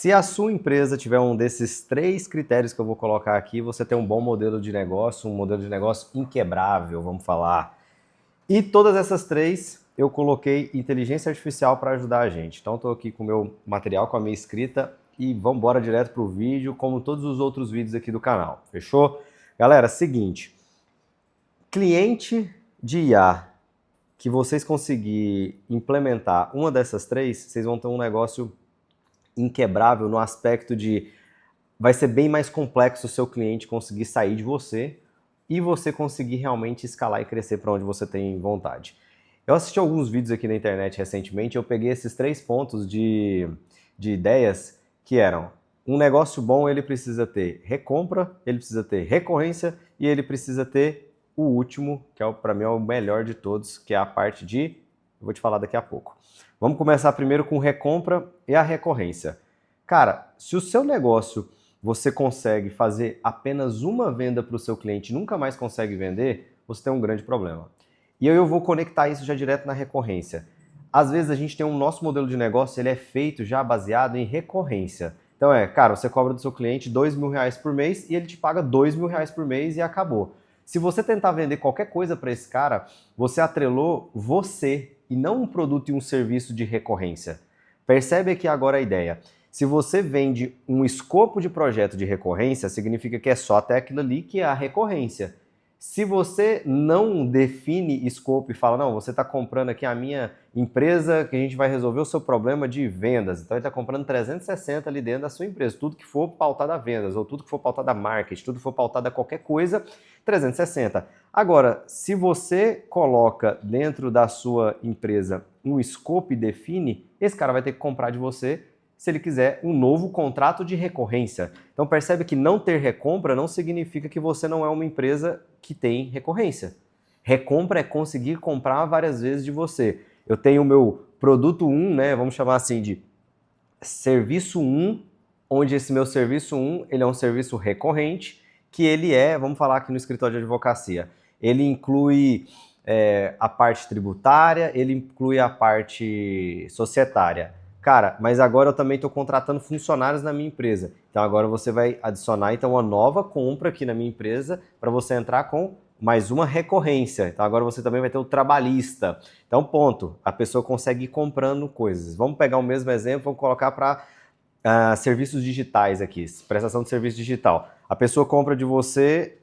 Se a sua empresa tiver um desses 3 critérios que eu vou colocar aqui, você tem um bom modelo de negócio, um modelo de negócio inquebrável, vamos falar. E todas essas 3 eu coloquei inteligência artificial para ajudar a gente. Então estou aqui com o meu material, com a minha escrita e vamos embora direto para o vídeo, como todos os outros vídeos aqui do canal. Fechou? Galera, seguinte, cliente de IA que vocês conseguirem implementar uma dessas 3, vocês vão ter um negócio inquebrável no aspecto de vai ser bem mais complexo o seu cliente conseguir sair de você e você conseguir realmente escalar e crescer para onde você tem vontade. Eu assisti alguns vídeos aqui na internet recentemente, eu peguei esses 3 pontos de ideias que eram: um negócio bom ele precisa ter recompra, ele precisa ter recorrência e ele precisa ter o último, que é para mim é o melhor de todos, que é a parte de, eu vou te falar daqui a pouco. Vamos começar primeiro com recompra e a recorrência. Cara, se o seu negócio você consegue fazer apenas uma venda para o seu cliente e nunca mais consegue vender, você tem um grande problema. E eu vou conectar isso já direto na recorrência. Às vezes a gente tem um nosso modelo de negócio, ele é feito já baseado em recorrência. Então cara, você cobra do seu cliente R$2.000 por mês e ele te paga R$2.000 por mês e acabou. Se você tentar vender qualquer coisa para esse cara, você atrelou você e não um produto e um serviço de recorrência. Percebe aqui agora a ideia. Se você vende um escopo de projeto de recorrência, significa que é só até aquilo ali que é a recorrência. Se você não define escopo e fala, não, você está comprando aqui a minha empresa que a gente vai resolver o seu problema de vendas. Então ele está comprando 360 ali dentro da sua empresa. Tudo que for pautado a vendas, ou tudo que for pautado a marketing, tudo que for pautado a qualquer coisa, 360. Agora, se você coloca dentro da sua empresa um escopo e define, esse cara vai ter que comprar de você se ele quiser um novo contrato de recorrência. Então percebe que não ter recompra não significa que você não é uma empresa que tem recorrência. Recompra é conseguir comprar várias vezes de você. Eu tenho o meu produto 1, né, vamos chamar assim de serviço 1, onde esse meu serviço 1, ele é um serviço recorrente, que ele é, vamos falar aqui no escritório de advocacia, ele inclui a parte tributária, ele inclui a parte societária. Cara, mas agora eu também estou contratando funcionários na minha empresa. Então agora você vai adicionar então uma nova compra aqui na minha empresa para você entrar com mais uma recorrência. Então agora você também vai ter o trabalhista. Então ponto, a pessoa consegue ir comprando coisas. Vamos pegar o mesmo exemplo, vamos colocar para serviços digitais aqui, prestação de serviço digital. A pessoa compra de você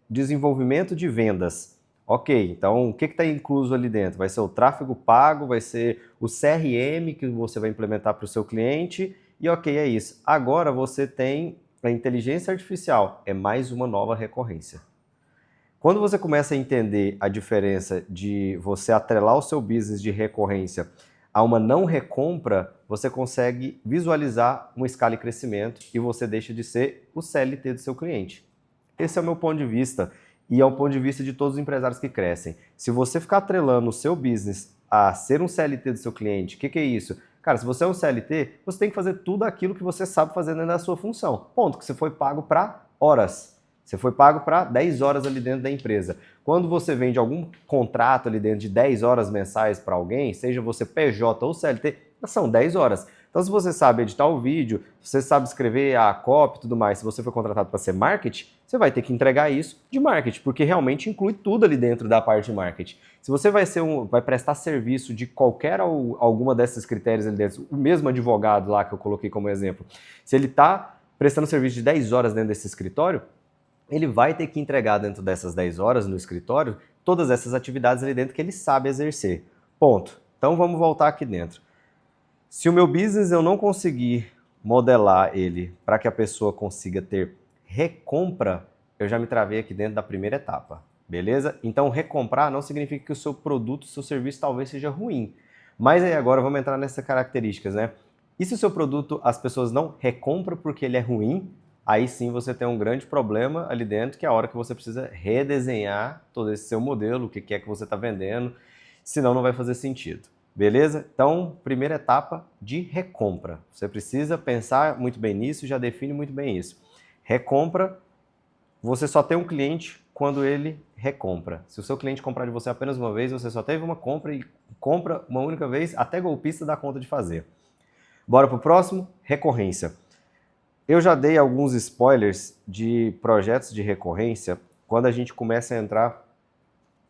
desenvolvimento de vendas. Ok, então o que está incluso ali dentro? Vai ser o tráfego pago, vai ser o CRM que você vai implementar para o seu cliente e ok, é isso. Agora você tem a inteligência artificial, é mais uma nova recorrência. Quando você começa a entender a diferença de você atrelar o seu business de recorrência a uma não recompra, você consegue visualizar uma escala de crescimento e você deixa de ser o CLT do seu cliente. Esse é o meu ponto de vista. E é o ponto de vista de todos os empresários que crescem. Se você ficar atrelando o seu business a ser um CLT do seu cliente, o que é isso? Cara, se você é um CLT, você tem que fazer tudo aquilo que você sabe fazer dentro da sua função. Ponto, que você foi pago para horas. Você foi pago para 10 horas ali dentro da empresa. Quando você vende algum contrato ali dentro de 10 horas mensais para alguém, seja você PJ ou CLT, são 10 horas. Então, se você sabe editar o vídeo, se você sabe escrever a copy e tudo mais, se você for contratado para ser marketing, você vai ter que entregar isso de marketing, porque realmente inclui tudo ali dentro da parte de marketing. Se você vai prestar serviço de qualquer alguma desses critérios ali dentro, o mesmo advogado lá que eu coloquei como exemplo, se ele está prestando serviço de 10 horas dentro desse escritório, ele vai ter que entregar dentro dessas 10 horas no escritório todas essas atividades ali dentro que ele sabe exercer. Ponto. Então vamos voltar aqui dentro. Se o meu business eu não conseguir modelar ele para que a pessoa consiga ter recompra, eu já me travei aqui dentro da primeira etapa, beleza? Então recomprar não significa que o seu produto, o seu serviço talvez seja ruim. Mas aí agora vamos entrar nessas características, né? E se o seu produto as pessoas não recompram porque ele é ruim, aí sim você tem um grande problema ali dentro, que é a hora que você precisa redesenhar todo esse seu modelo, o que é que você está vendendo, senão não vai fazer sentido. Beleza? Então, primeira etapa de recompra. Você precisa pensar muito bem nisso e já define muito bem isso. Recompra, você só tem um cliente quando ele recompra. Se o seu cliente comprar de você apenas uma vez, você só teve uma compra e compra uma única vez, até golpista dá conta de fazer. Bora pro próximo? Recorrência. Eu já dei alguns spoilers de projetos de recorrência quando a gente começa a entrar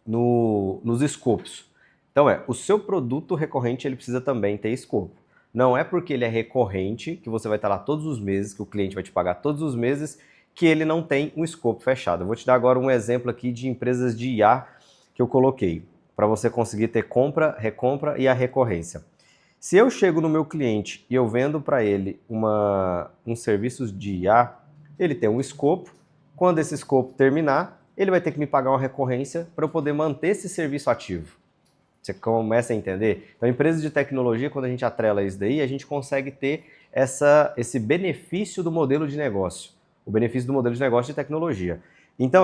nos escopos. Então o seu produto recorrente ele precisa também ter escopo. Não é porque ele é recorrente, que você vai estar lá todos os meses, que o cliente vai te pagar todos os meses, que ele não tem um escopo fechado. Eu vou te dar agora um exemplo aqui de empresas de IA que eu coloquei, para você conseguir ter compra, recompra e a recorrência. Se eu chego no meu cliente e eu vendo para ele um serviço de IA, ele tem um escopo. Quando esse escopo terminar, ele vai ter que me pagar uma recorrência para eu poder manter esse serviço ativo. Você começa a entender? Então, empresas de tecnologia, quando a gente atrela isso daí, a gente consegue ter esse benefício do modelo de negócio. O benefício do modelo de negócio de tecnologia. Então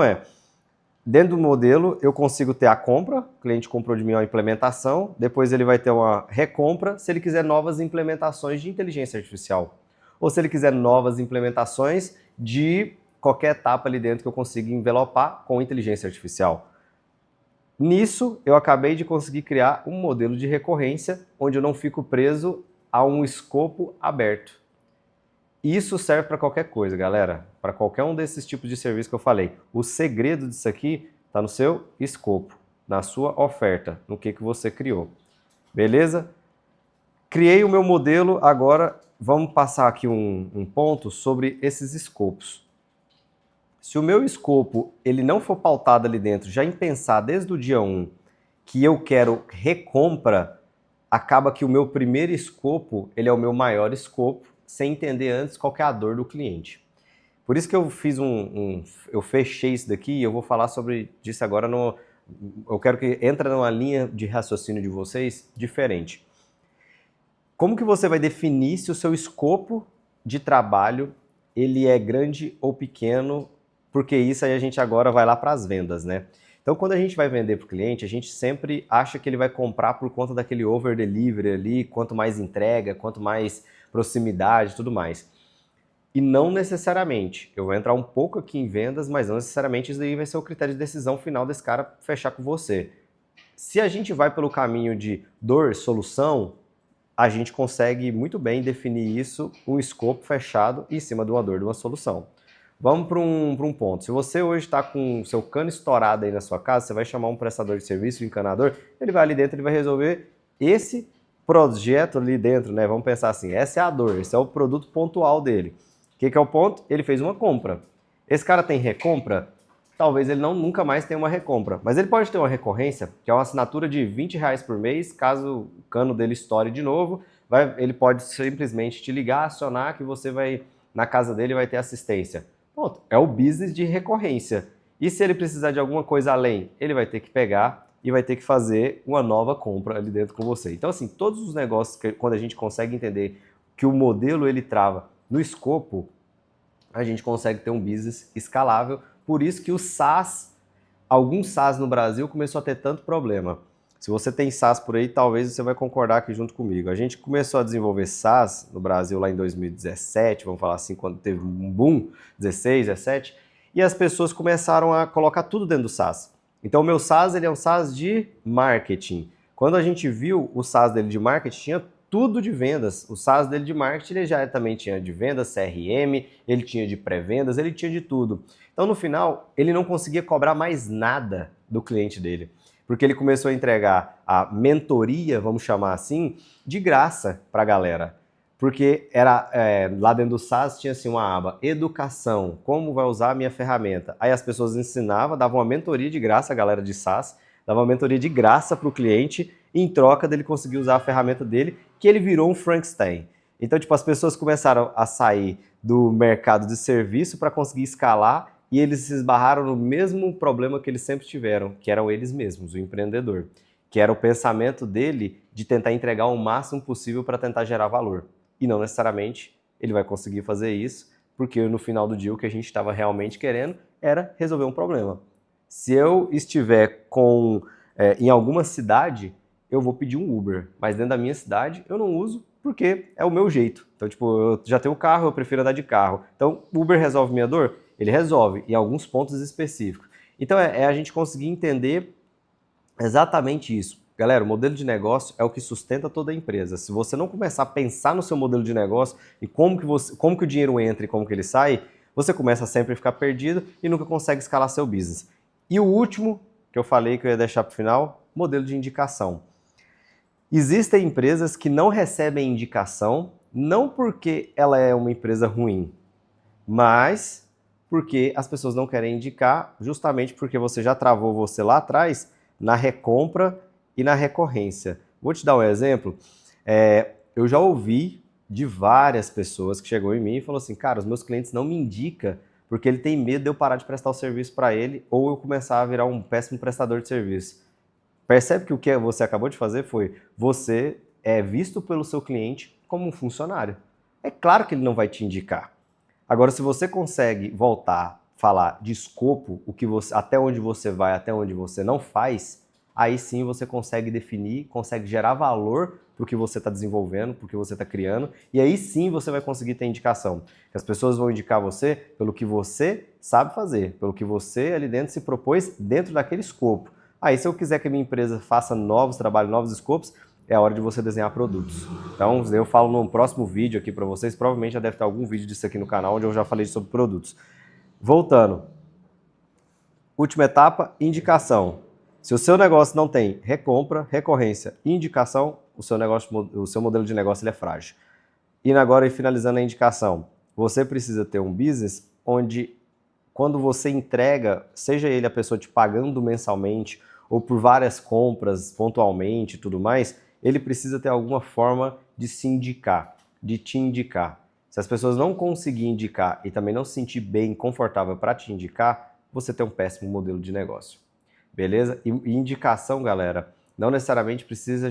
dentro do modelo, eu consigo ter a compra, o cliente comprou de mim uma implementação, depois ele vai ter uma recompra se ele quiser novas implementações de inteligência artificial. Ou se ele quiser novas implementações de qualquer etapa ali dentro que eu consiga envelopar com inteligência artificial. Nisso, eu acabei de conseguir criar um modelo de recorrência onde eu não fico preso a um escopo aberto. Isso serve para qualquer coisa, galera. Para qualquer um desses tipos de serviço que eu falei. O segredo disso aqui está no seu escopo, na sua oferta, no que você criou. Beleza? Criei o meu modelo, agora vamos passar aqui um ponto sobre esses escopos. Se o meu escopo ele não for pautado ali dentro, já em pensar desde o dia 1 que eu quero recompra, acaba que o meu primeiro escopo ele é o meu maior escopo, sem entender antes qual que é a dor do cliente. Por isso que eu fiz eu fechei isso daqui e eu vou falar sobre disso agora. Eu quero que entre numa linha de raciocínio de vocês diferente. Como que você vai definir se o seu escopo de trabalho ele é grande ou pequeno? Porque isso aí a gente agora vai lá para as vendas, né? Então, quando a gente vai vender para o cliente, a gente sempre acha que ele vai comprar por conta daquele over delivery ali, quanto mais entrega, quanto mais proximidade e tudo mais. E não necessariamente. Eu vou entrar um pouco aqui em vendas, mas não necessariamente isso daí vai ser o critério de decisão final desse cara fechar com você. Se a gente vai pelo caminho de dor, solução, a gente consegue muito bem definir isso, um escopo fechado em cima de uma dor, de uma solução. Vamos para um ponto. Se você hoje está com o seu cano estourado aí na sua casa, você vai chamar um prestador de serviço, um encanador, ele vai ali dentro, ele vai resolver esse projeto ali dentro, né? Vamos pensar assim, essa é a dor, esse é o produto pontual dele. O que é o ponto? Ele fez uma compra. Esse cara tem recompra? Talvez ele nunca mais tenha uma recompra, mas ele pode ter uma recorrência, que é uma assinatura de R$20 por mês, caso o cano dele estoure de novo, ele pode simplesmente te ligar, acionar, que você vai, na casa dele, vai ter assistência. Ponto. É o business de recorrência. E se ele precisar de alguma coisa além, ele vai ter que pegar e vai ter que fazer uma nova compra ali dentro com você. Então, assim, todos os negócios, quando a gente consegue entender que o modelo ele trava no escopo, a gente consegue ter um business escalável. Por isso que o SaaS, alguns SaaS no Brasil começou a ter tanto problema. Se você tem SaaS por aí, talvez você vai concordar aqui junto comigo. A gente começou a desenvolver SaaS no Brasil lá em 2017, vamos falar assim, quando teve um boom, 16, 17, e as pessoas começaram a colocar tudo dentro do SaaS. Então o meu SaaS ele é um SaaS de marketing. Quando a gente viu o SaaS dele de marketing, tinha tudo de vendas. O SaaS dele de marketing ele já também tinha de vendas, CRM, ele tinha de pré-vendas, ele tinha de tudo. Então no final, ele não conseguia cobrar mais nada do cliente dele. Porque ele começou a entregar a mentoria, vamos chamar assim, de graça para a galera. Porque lá dentro do SaaS tinha assim uma aba, educação, como vai usar a minha ferramenta. Aí as pessoas ensinavam, davam uma mentoria de graça, a galera de SaaS, dava uma mentoria de graça para o cliente, em troca dele conseguir usar a ferramenta dele, que ele virou um Frankenstein. Então, tipo, as pessoas começaram a sair do mercado de serviço para conseguir escalar e eles se esbarraram no mesmo problema que eles sempre tiveram, que eram eles mesmos, o empreendedor, que era o pensamento dele de tentar entregar o máximo possível para tentar gerar valor. E não necessariamente ele vai conseguir fazer isso, porque no final do dia o que a gente estava realmente querendo era resolver um problema. Se eu estiver em alguma cidade, eu vou pedir um Uber, mas dentro da minha cidade eu não uso porque é o meu jeito. Então, tipo, eu já tenho carro, eu prefiro andar de carro. Então, Uber resolve minha dor? Ele resolve em alguns pontos específicos. Então, é a gente conseguir entender exatamente isso. Galera, o modelo de negócio é o que sustenta toda a empresa. Se você não começar a pensar no seu modelo de negócio e como que o dinheiro entra e como que ele sai, você começa sempre a ficar perdido e nunca consegue escalar seu business. E o último, que eu falei que eu ia deixar para o final, modelo de indicação. Existem empresas que não recebem indicação, não porque ela é uma empresa ruim, mas porque as pessoas não querem indicar, justamente porque você já travou você lá atrás na recompra e na recorrência. Vou te dar um exemplo. Eu já ouvi de várias pessoas que chegou em mim e falou assim, cara, os meus clientes não me indicam porque ele tem medo de eu parar de prestar o serviço para ele ou eu começar a virar um péssimo prestador de serviço. Percebe que o que você acabou de fazer foi você é visto pelo seu cliente como um funcionário. É claro que ele não vai te indicar. Agora, se você consegue voltar, falar de escopo, até onde você vai, até onde você não faz, aí sim você consegue definir, consegue gerar valor para o que você está desenvolvendo, para o que você está criando, e aí sim você vai conseguir ter indicação. As pessoas vão indicar você pelo que você sabe fazer, pelo que você ali dentro se propôs dentro daquele escopo. Aí, se eu quiser que a minha empresa faça novos trabalhos, novos escopos, é a hora de você desenhar produtos. Então, eu falo no próximo vídeo aqui para vocês, provavelmente já deve ter algum vídeo disso aqui no canal, onde eu já falei sobre produtos. Voltando. Última etapa, indicação. Se o seu negócio não tem recompra, recorrência e indicação, o seu modelo de negócio ele é frágil. E agora, finalizando a indicação, você precisa ter um business onde, quando você entrega, seja ele a pessoa te pagando mensalmente ou por várias compras pontualmente e tudo mais, ele precisa ter alguma forma de se indicar, de te indicar. Se as pessoas não conseguirem indicar e também não se sentir bem, confortável para te indicar, você tem um péssimo modelo de negócio. Beleza? E indicação, galera, não necessariamente precisa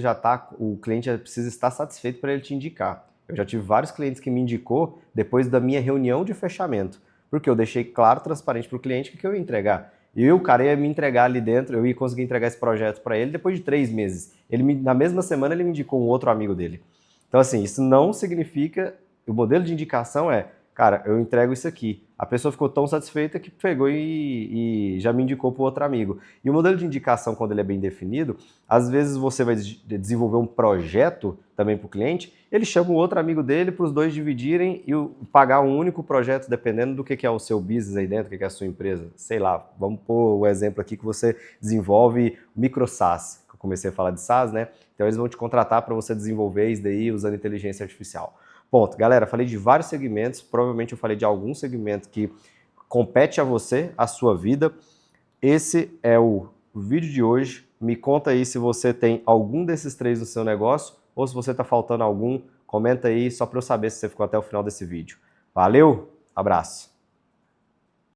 o cliente precisa estar satisfeito para ele te indicar. Eu já tive vários clientes que me indicou depois da minha reunião de fechamento, porque eu deixei claro, transparente para o cliente o que eu ia entregar. E o cara ia me entregar ali dentro, eu ia conseguir entregar esse projeto para ele depois de 3 meses. Na mesma semana ele me indicou um outro amigo dele. Então assim, isso não significa, o modelo de indicação é, cara, eu entrego isso aqui. A pessoa ficou tão satisfeita que pegou e já me indicou para outro amigo. E o modelo de indicação, quando ele é bem definido, às vezes você vai desenvolver um projeto também para o cliente, ele chama o outro amigo dele para os dois dividirem e pagar um único projeto, dependendo do que é o seu business aí dentro, o que é a sua empresa. Sei lá, vamos pôr o exemplo aqui que você desenvolve micro SaaS, que eu comecei a falar de SaaS, né? Então eles vão te contratar para você desenvolver isso daí usando inteligência artificial. Ponto. Galera, falei de vários segmentos, provavelmente eu falei de algum segmento que compete a você, a sua vida. Esse é o vídeo de hoje. Me conta aí se você tem algum desses 3 no seu negócio ou se você está faltando algum. Comenta aí só para eu saber se você ficou até o final desse vídeo. Valeu, abraço!